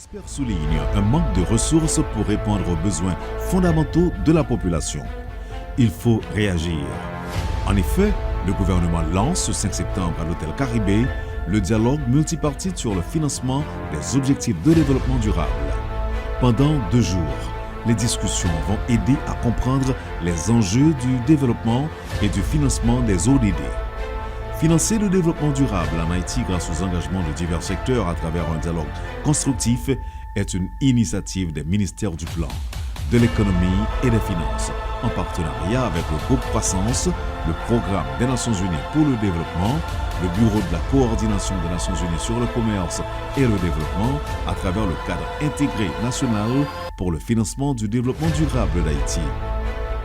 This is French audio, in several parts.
experts soulignent un manque de ressources pour répondre aux besoins fondamentaux de la population. Il faut réagir. En effet, le gouvernement lance ce 5 septembre à l'hôtel Caribé le dialogue multipartite sur le financement des objectifs de développement durable. Pendant 2 jours, les discussions vont aider à comprendre les enjeux du développement et du financement des ODD. Financer le développement durable en Haïti grâce aux engagements de divers secteurs à travers un dialogue constructif est une initiative des ministères du Plan, de l'économie et des finances, en partenariat avec le groupe Croissance, le Programme des Nations Unies pour le développement, le Bureau de la coordination des Nations Unies sur le commerce et le développement à travers le cadre intégré national pour le financement du développement durable d'Haïti.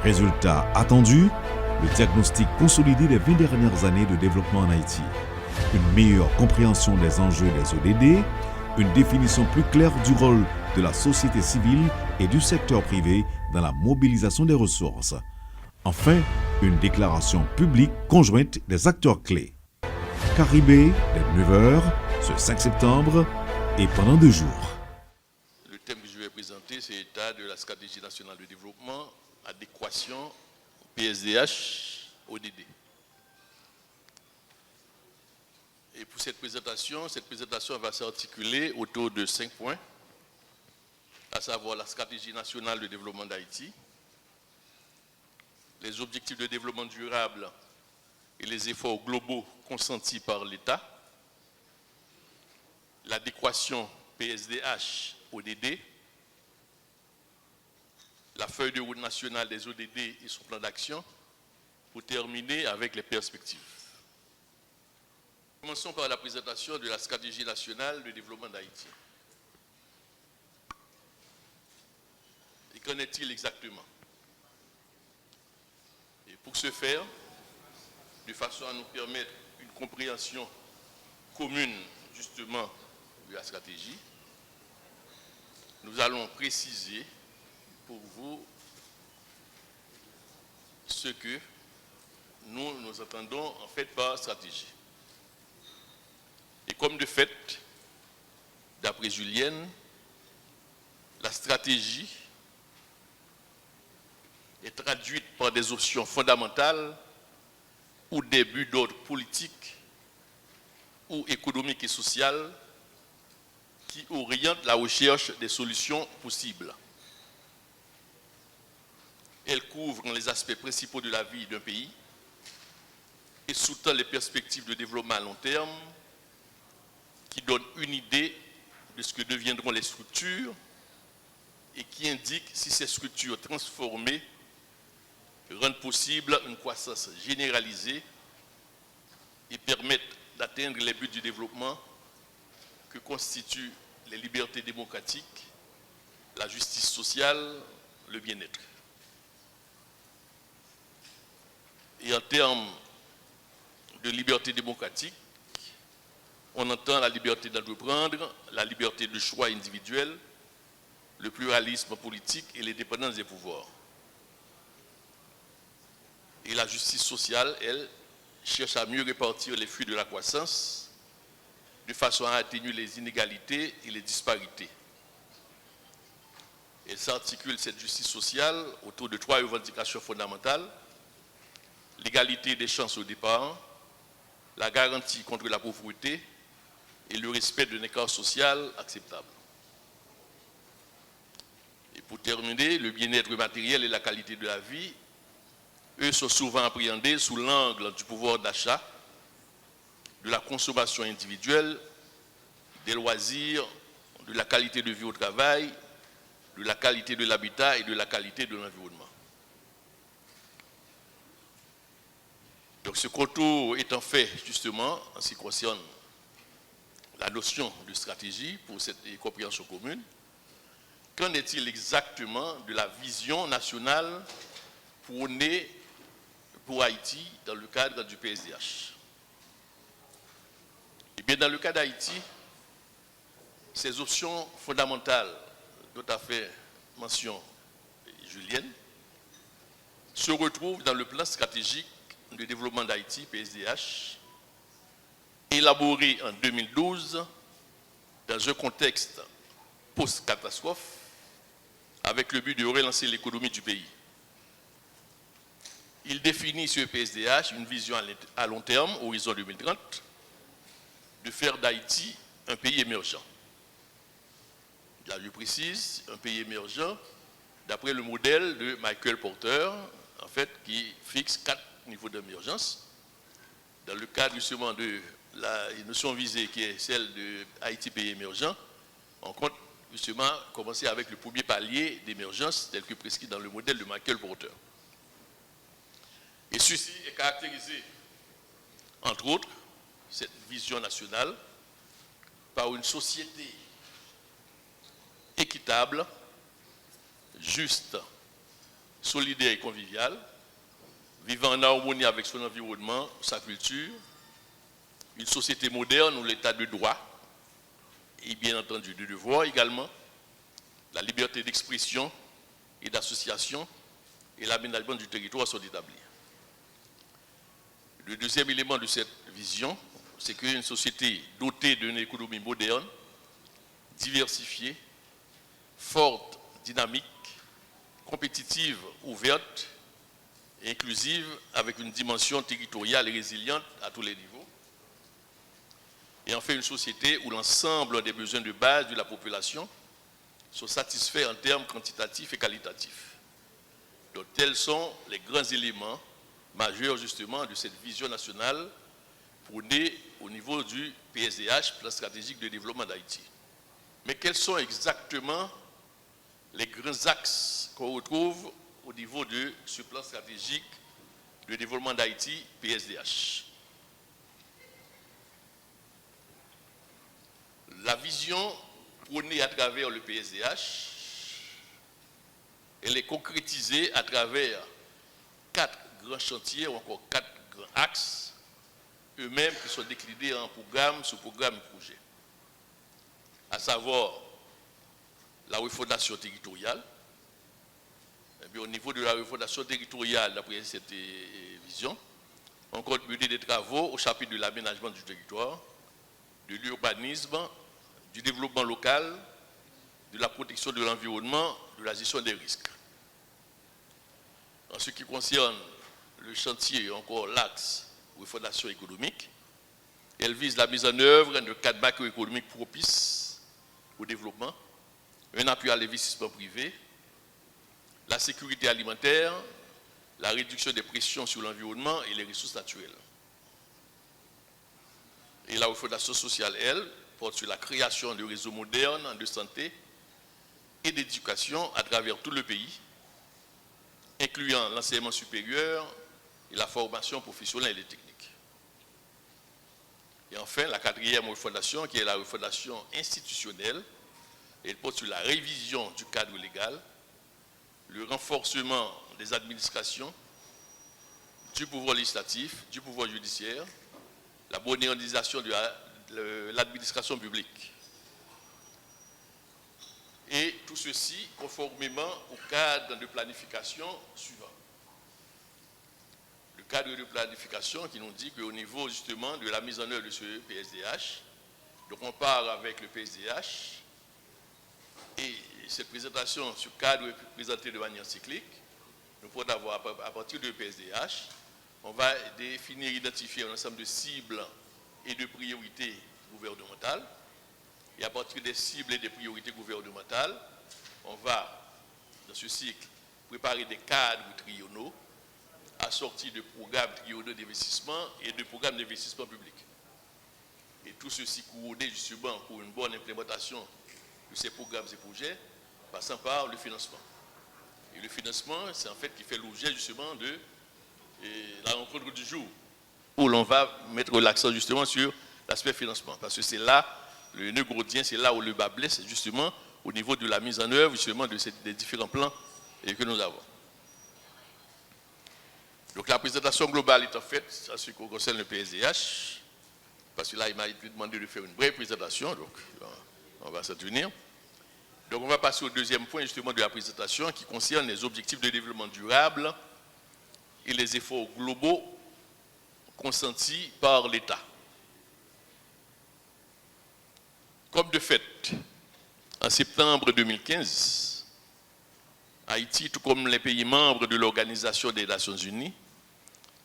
Résultat attendu, le diagnostic consolidé des 20 dernières années de développement en Haïti, une meilleure compréhension des enjeux des ODD, une définition plus claire du rôle de la société civile et du secteur privé dans la mobilisation des ressources. Enfin, une déclaration publique conjointe des acteurs clés. Caribé, dès 9h, ce 5 septembre et pendant 2 jours. Le thème que je vais présenter, c'est l'état de la stratégie nationale de développement, adéquation, PSDH, ODD. Et pour cette présentation va s'articuler autour de 5 points, à savoir la stratégie nationale de développement d'Haïti, les objectifs de développement durable et les efforts globaux consentis par l'État, l'adéquation PSDH-ODD, la feuille de route nationale des ODD et son plan d'action, pour terminer avec les perspectives. Commençons par la présentation de la stratégie nationale de développement d'Haïti. Et qu'en est-il exactement? Et pour ce faire, de façon à nous permettre une compréhension commune justement de la stratégie, nous allons préciser pour vous ce que nous entendons en fait par stratégie. Et comme de fait, d'après Julienne, la stratégie est traduite par des options fondamentales ou des buts d'ordre politique ou économique et social qui orientent la recherche des solutions possibles. Elle couvre les aspects principaux de la vie d'un pays et sous-tend les perspectives de développement à long terme qui donnent une idée de ce que deviendront les structures et qui indiquent si ces structures transformées rendent possible une croissance généralisée et permettent d'atteindre les buts du développement que constituent les libertés démocratiques, la justice sociale, le bien-être. Et en termes de liberté démocratique, on entend la liberté d'entreprendre, la liberté de choix individuel, le pluralisme politique et l'indépendance des pouvoirs. Et la justice sociale, elle, cherche à mieux répartir les fruits de la croissance de façon à atténuer les inégalités et les disparités. Elle s'articule, cette justice sociale, autour de 3 revendications fondamentales: l'égalité des chances au départ, la garantie contre la pauvreté et le respect d'un écart social acceptable. Et pour terminer, le bien-être matériel et la qualité de la vie, eux, sont souvent appréhendés sous l'angle du pouvoir d'achat, de la consommation individuelle, des loisirs, de la qualité de vie au travail, de la qualité de l'habitat et de la qualité de l'environnement. Donc ce contour étant fait justement en ce qui concerne la notion de stratégie pour cette compréhension commune, qu'en est-il exactement de la vision nationale prônée pour Haïti dans le cadre du PSDH? Eh bien, dans le cas d'Haïti, ces options fondamentales dont a fait mention Julienne se retrouvent dans le plan stratégique de développement d'Haïti, PSDH, élaboré en 2012 dans un contexte post-catastrophe avec le but de relancer l'économie du pays. Il définit sur le PSDH une vision à long terme, horizon 2030, de faire d'Haïti un pays émergent. Là, je précise, un pays émergent d'après le modèle de Michael Porter, en fait, qui fixe 4 niveaux d'émergence. Dans le cadre justement de la notion visée qui est celle de Haïti pays émergent, on compte justement commencer avec le premier palier d'émergence tel que prescrit dans le modèle de Michael Porter. Et ceci est caractérisé, entre autres, cette vision nationale, par une société équitable, juste, solidaire et conviviale, vivant en harmonie avec son environnement, sa culture, une société moderne où l'état de droit et bien entendu de devoir également, la liberté d'expression et d'association et l'aménagement du territoire sont établis. Le deuxième élément de cette vision, c'est qu'une société dotée d'une économie moderne, diversifiée, forte, dynamique, compétitive, ouverte, et inclusive, avec une dimension territoriale et résiliente à tous les niveaux. Et enfin, une société où l'ensemble des besoins de base de la population sont satisfaits en termes quantitatifs et qualitatifs. Donc, tels sont les grands éléments majeurs, justement, de cette vision nationale prônée au niveau du PSDH, Plan stratégique de développement d'Haïti. Mais quels sont exactement les grands axes qu'on retrouve au niveau de ce plan stratégique de développement d'Haïti, PSDH? La vision prônée à travers le PSDH, elle est concrétisée à travers 4 grands chantiers ou encore 4 grands axes, eux-mêmes qui sont déclinés en programme, sous-programme et projet. À savoir la refondation territoriale. Et bien, au niveau de la refondation territoriale, d'après cette vision, on compte mener des travaux au chapitre de l'aménagement du territoire, de l'urbanisme, du développement local, de la protection de l'environnement, de la gestion des risques. En ce qui concerne le chantier, encore l'axe refondation économique, elle vise la mise en œuvre de 4 macroéconomiques propices au développement, un appui à l'investissement privé, la sécurité alimentaire, la réduction des pressions sur l'environnement et les ressources naturelles. Et la refondation sociale, elle, porte sur la création de réseaux modernes de santé et d'éducation à travers tout le pays, incluant l'enseignement supérieur et la formation professionnelle et technique. Et enfin, la 4e refondation, qui est la refondation institutionnelle, elle porte sur la révision du cadre légal, le renforcement des administrations, du pouvoir législatif, du pouvoir judiciaire, la modernisation de l'administration publique. Et tout ceci conformément au cadre de planification suivant. Le cadre de planification qui nous dit qu'au niveau justement de la mise en œuvre de ce PSDH, donc on part avec le PSDH et cette présentation sur cadre est présentée de manière cyclique. Nous pourrons avoir à partir du PSDH, on va définir, identifier un ensemble de cibles et de priorités gouvernementales. Et à partir des cibles et des priorités gouvernementales, on va, dans ce cycle, préparer des cadres triennaux assortis de programmes triennaux d'investissement et de programmes d'investissement public. Et tout ceci couronné justement pour une bonne implémentation de ces programmes et projets, passant par le financement. Et le financement, c'est en fait qui fait l'objet justement de la rencontre du jour, où l'on va mettre l'accent justement sur l'aspect financement. Parce que c'est là, le nœud gordien, c'est là où le bas blesse, justement, au niveau de la mise en œuvre justement des différents plans que nous avons. Donc la présentation globale est en fait, en ce qui concerne le PSDH, parce que là, il m'a demandé de faire une brève présentation, donc on va s'en tenir. Donc on va passer au deuxième point justement de la présentation qui concerne les objectifs de développement durable et les efforts globaux consentis par l'État. Comme de fait, En septembre 2015, Haïti, tout comme les pays membres de l'Organisation des Nations Unies,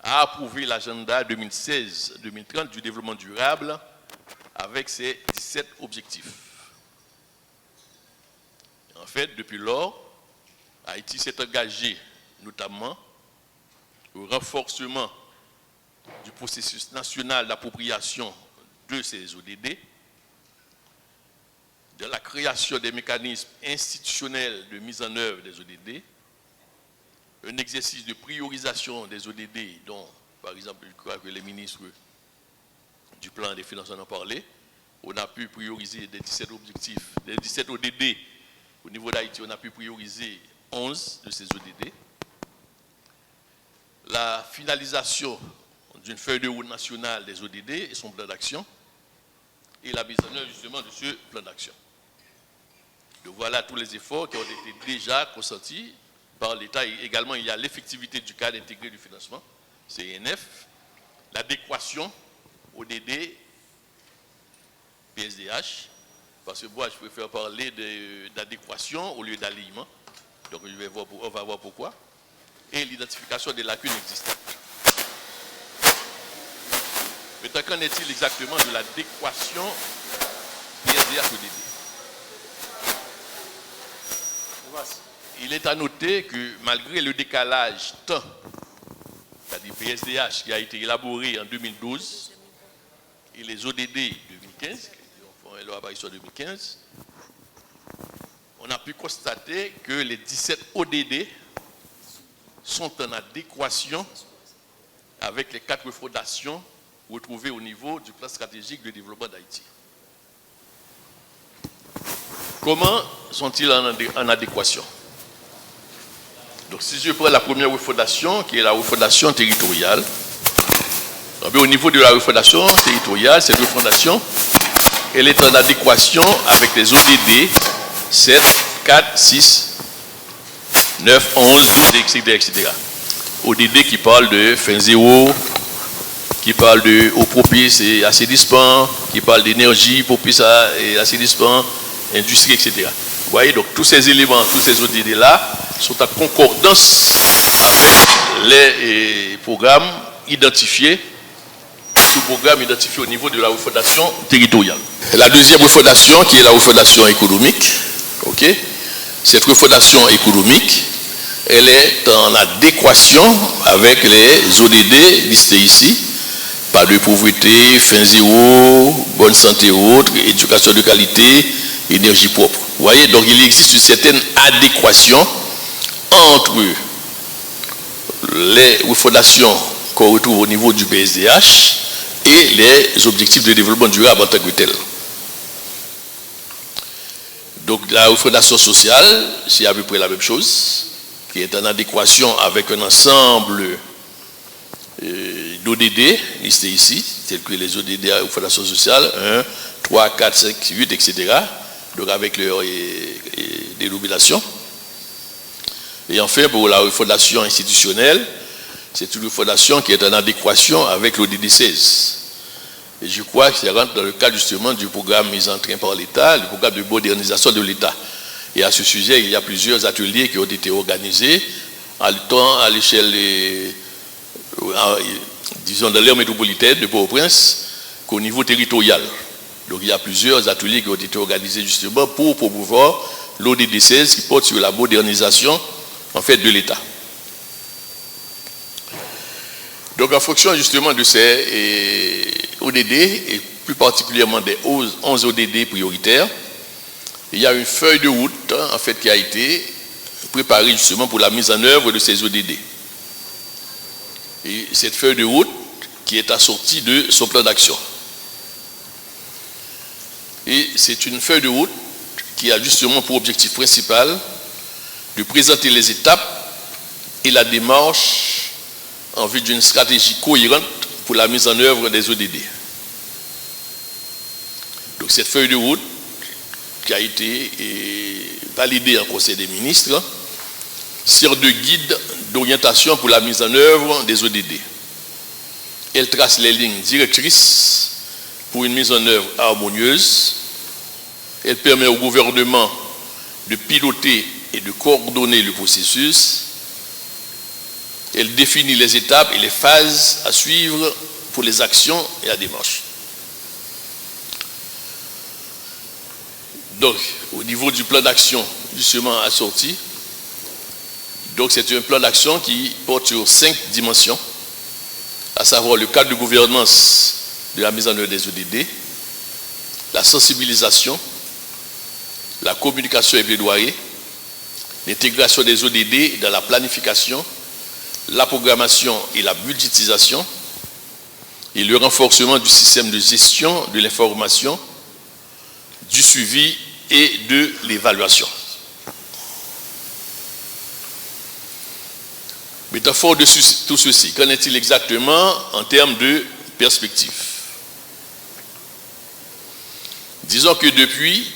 a approuvé l'agenda 2016-2030 du développement durable avec ses 17 objectifs. En fait, depuis lors, Haïti s'est engagé notamment au renforcement du processus national d'appropriation de ces ODD, de la création des mécanismes institutionnels de mise en œuvre des ODD, un exercice de priorisation des ODD dont, par exemple, je crois que les ministres du plan des finances en ont parlé. On a pu prioriser des 17 objectifs, des 17 ODD. Au niveau d'Haïti, on a pu prioriser 11 de ces ODD. La finalisation d'une feuille de route nationale des ODD et son plan d'action, et la mise en œuvre justement de ce plan d'action. Donc voilà tous les efforts qui ont été déjà consentis par l'État. Également, il y a l'effectivité du cadre intégré du financement, CNF, l'adéquation ODD, PSDH, parce que moi je préfère parler d'adéquation au lieu d'alignement, donc on va voir pourquoi, et l'identification des lacunes existantes. Maintenant, qu'en est-il exactement de l'adéquation PSDH-ODD? Il est à noter que malgré le décalage temps, c'est-à-dire PSDH qui a été élaboré en 2012 et les ODD 2015, qui ont fait leur apparition en 2015, on a pu constater que les 17 ODD sont en adéquation avec les 4 fondations retrouvées au niveau du plan stratégique de développement d'Haïti. Comment sont-ils en adéquation? Donc si je prends la première refondation, qui est la refondation territoriale, au niveau de la refondation territoriale, cette refondation, elle est en adéquation avec les ODD 7, 4, 6, 9, 11, 12, etc. ODD qui parle de fin zéro, qui parle de eau propice et assainissement, qui parle d'énergie propice et assainissement, industrie, etc. Vous voyez, donc tous ces éléments, tous ces ODD-là sont en concordance avec les programmes identifiés, sous-programmes identifiés au niveau de la refondation territoriale. La deuxième refondation, qui est la refondation économique, cette refondation économique, elle est en adéquation avec les ODD listés ici, pas de pauvreté, fin zéro, bonne santé haute, éducation de qualité, énergie propre. Vous voyez, donc il existe une certaine adéquation entre les refondations qu'on retrouve au niveau du PSDH et les objectifs de développement durable en tant que tel. Donc la refondation sociale, c'est à peu près la même chose, qui est en adéquation avec un ensemble d'ODD listés ici, tels que les ODD à refondation sociale, 1, 3, 4, 5, 8, etc., donc avec leur dénomination. Et enfin, pour la refondation institutionnelle, c'est une refondation qui est en adéquation avec l'ODD 16. Et je crois que ça rentre dans le cadre justement du programme mis en train par l'État, le programme de modernisation de l'État. Et à ce sujet, il y a plusieurs ateliers qui ont été organisés, à l'échelle, disons, de l'aire métropolitaine de Port-au-Prince, qu'au niveau territorial. Donc il y a plusieurs ateliers qui ont été organisés justement pour promouvoir l'ODD 16 qui porte sur la modernisation en fait de l'État. Donc en fonction justement de ces ODD et plus particulièrement des 11 ODD prioritaires, il y a une feuille de route en fait qui a été préparée justement pour la mise en œuvre de ces ODD. Et cette feuille de route qui est assortie de son plan d'action. Et c'est une feuille de route qui a justement pour objectif principal de présenter les étapes et la démarche en vue d'une stratégie cohérente pour la mise en œuvre des ODD. Donc cette feuille de route qui a été validée en Conseil des ministres sert de guide d'orientation pour la mise en œuvre des ODD. Elle trace les lignes directrices pour une mise en œuvre harmonieuse. Elle permet au gouvernement de piloter et de coordonner le processus. Elle définit les étapes et les phases à suivre pour les actions et la démarche. Donc, au niveau du plan d'action justement assorti, donc c'est un plan d'action qui porte sur 5 dimensions, à savoir le cadre de gouvernance de la mise en œuvre des ODD, la sensibilisation, la communication et plaidoyer, l'intégration des ODD dans la planification, la programmation et la budgétisation, et le renforcement du système de gestion de l'information, du suivi et de l'évaluation. Mais fort de tout ceci, qu'en est-il exactement en termes de perspective? Disons que depuis,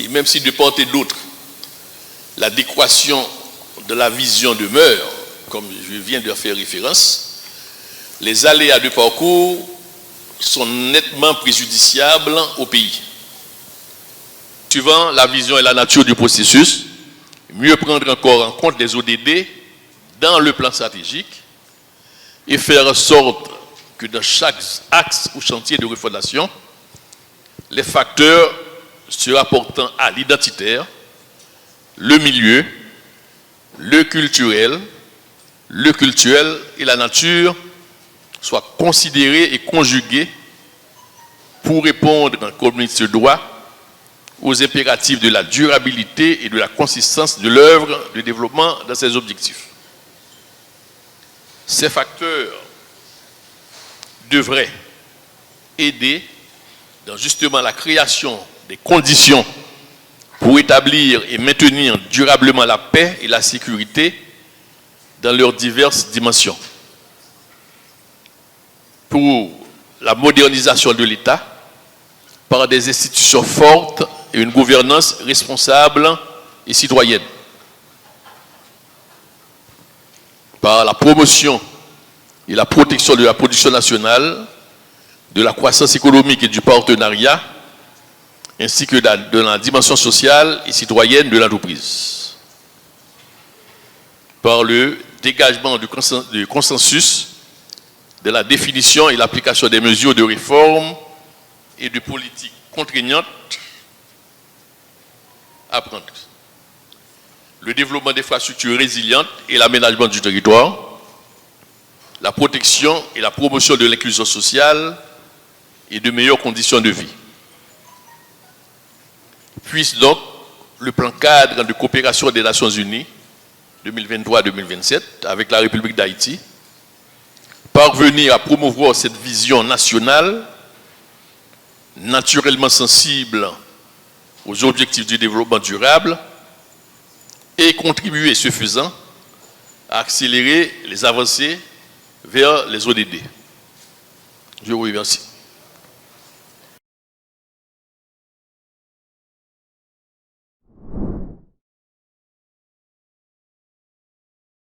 et même si de part et d'autre, l'adéquation de la vision demeure, comme je viens de faire référence, les aléas de parcours sont nettement préjudiciables au pays. Suivant la vision et la nature du processus, mieux prendre encore en compte les ODD dans le plan stratégique et faire en sorte que dans chaque axe ou chantier de refondation, les facteurs se rapportant à l'identitaire, le milieu, le culturel et la nature soient considérés et conjugués pour répondre, comme il se doit, aux impératifs de la durabilité et de la consistance de l'œuvre de développement dans ses objectifs. Ces facteurs devraient aider dans justement la création des conditions pour établir et maintenir durablement la paix et la sécurité dans leurs diverses dimensions. Pour la modernisation de l'État par des institutions fortes et une gouvernance responsable et citoyenne. Par la promotion et la protection de la production nationale, de la croissance économique et du partenariat, ainsi que de la dimension sociale et citoyenne de l'entreprise. Par le dégagement du consensus de la définition et l'application des mesures de réforme et de politiques contraignantes à prendre. Le développement d'infrastructures résilientes et l'aménagement du territoire, la protection et la promotion de l'inclusion sociale et de meilleures conditions de vie. Puisse donc le plan cadre de coopération des Nations Unies 2023-2027 avec la République d'Haïti parvenir à promouvoir cette vision nationale naturellement sensible aux objectifs du développement durable et contribuer, ce faisant, à accélérer les avancées vers les ODD. Je vous remercie.